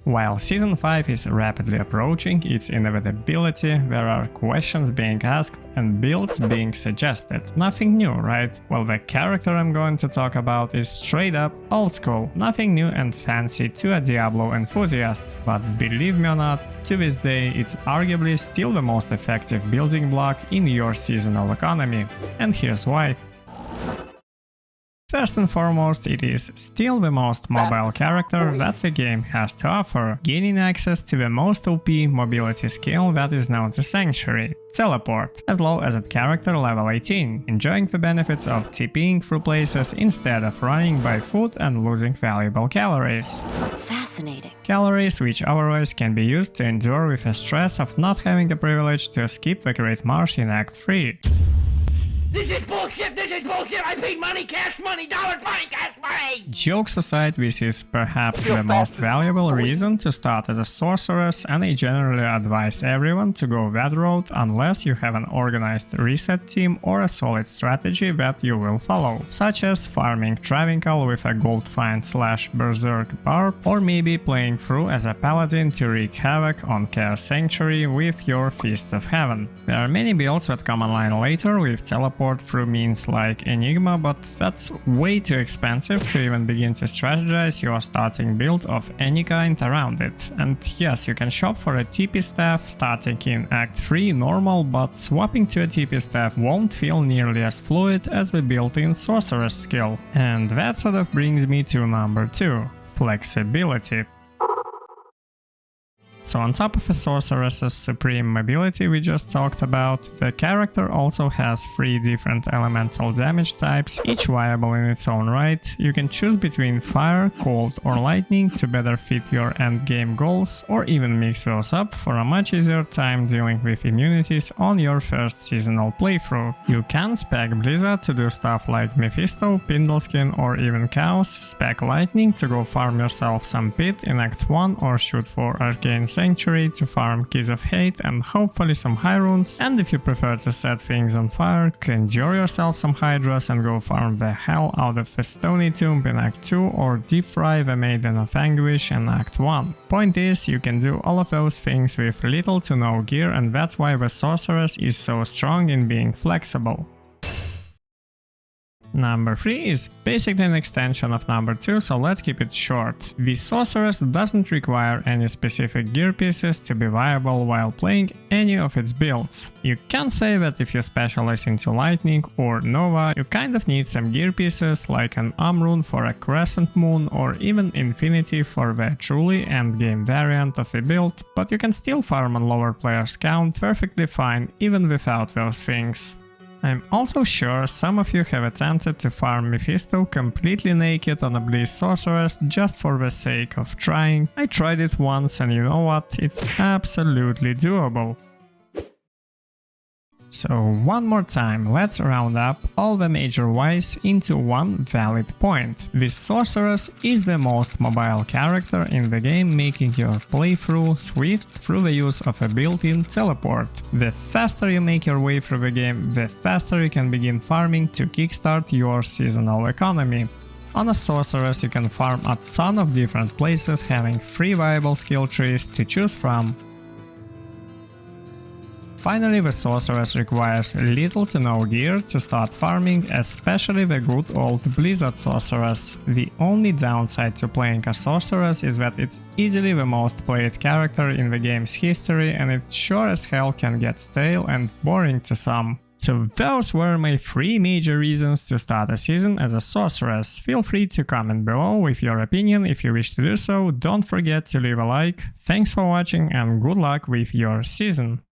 While Season 5 is rapidly approaching its inevitability, there are questions being asked and builds being suggested. Nothing new, right? Well, the character I'm going to talk about is straight up old school, nothing new and fancy to a Diablo enthusiast, but believe me or not, to this day it's arguably still the most effective building block in your seasonal economy. And here's why. First and foremost, it is still the most mobile character that the game has to offer, gaining access to the most OP mobility skill that is known to Sanctuary, Teleport, as low as at character level 18, enjoying the benefits of TPing through places instead of running by foot and losing valuable calories. Fascinating. Calories which otherwise can be used to endure with the stress of not having the privilege to skip the Great March in Act 3. This is bullshit! This is bullshit! I paid money, cash money, dollar money, cash money! Jokes aside, this is perhaps the most valuable reason to start as a sorceress, and I generally advise everyone to go that route unless you have an organized reset team or a solid strategy that you will follow, such as farming Travincal with a gold find / berserk barb, or maybe playing through as a paladin to wreak havoc on Chaos Sanctuary with your Feasts of Heaven. There are many builds that come online later with teleport through means like Enigma, but that's way too expensive to even begin to strategize your starting build of any kind around it. And yes, you can shop for a TP staff starting in Act 3 normal, but swapping to a TP staff won't feel nearly as fluid as the built-in Sorceress skill. And that sort of brings me to number 2, flexibility. So on top of the Sorceress's supreme mobility we just talked about, the character also has 3 different elemental damage types, each viable in its own right. You can choose between fire, cold or lightning to better fit your endgame goals, or even mix those up for a much easier time dealing with immunities on your first seasonal playthrough. You can spec Blizzard to do stuff like Mephisto, Pindleskin or even Chaos, spec lightning to go farm yourself some pit in Act 1 or shoot for Arcane Sanctuary to farm Keys of Hate and hopefully some high runes, and if you prefer to set things on fire, conjure yourself some Hydras and go farm the hell out of the Stony Tomb in Act 2 or deep fry the Maiden of Anguish in Act 1. Point is, you can do all of those things with little to no gear, and that's why the Sorceress is so strong in being flexible. Number 3 is basically an extension of number 2, so let's keep it short. The Sorceress doesn't require any specific gear pieces to be viable while playing any of its builds. You can say that if you specialize into Lightning or Nova, you kind of need some gear pieces like an Rune for a Crescent Moon or even Infinity for the truly endgame variant of the build, but you can still farm on lower players' count perfectly fine even without those things. I'm also sure some of you have attempted to farm Mephisto completely naked on a Blizz Sorceress just for the sake of trying. I tried it once and you know what, it's absolutely doable. So one more time, let's round up all the major whys into one valid point. This Sorceress is the most mobile character in the game, making your playthrough swift through the use of a built-in teleport. The faster you make your way through the game, the faster you can begin farming to kickstart your seasonal economy. On a Sorceress you can farm a ton of different places, having 3 viable skill trees to choose from. Finally, the Sorceress requires little to no gear to start farming, especially the good old Blizzard Sorceress. The only downside to playing a Sorceress is that it's easily the most played character in the game's history, and it sure as hell can get stale and boring to some. So those were my 3 major reasons to start a season as a Sorceress. Feel free to comment below with your opinion if you wish to do so. Don't forget to leave a like. Thanks for watching and good luck with your season.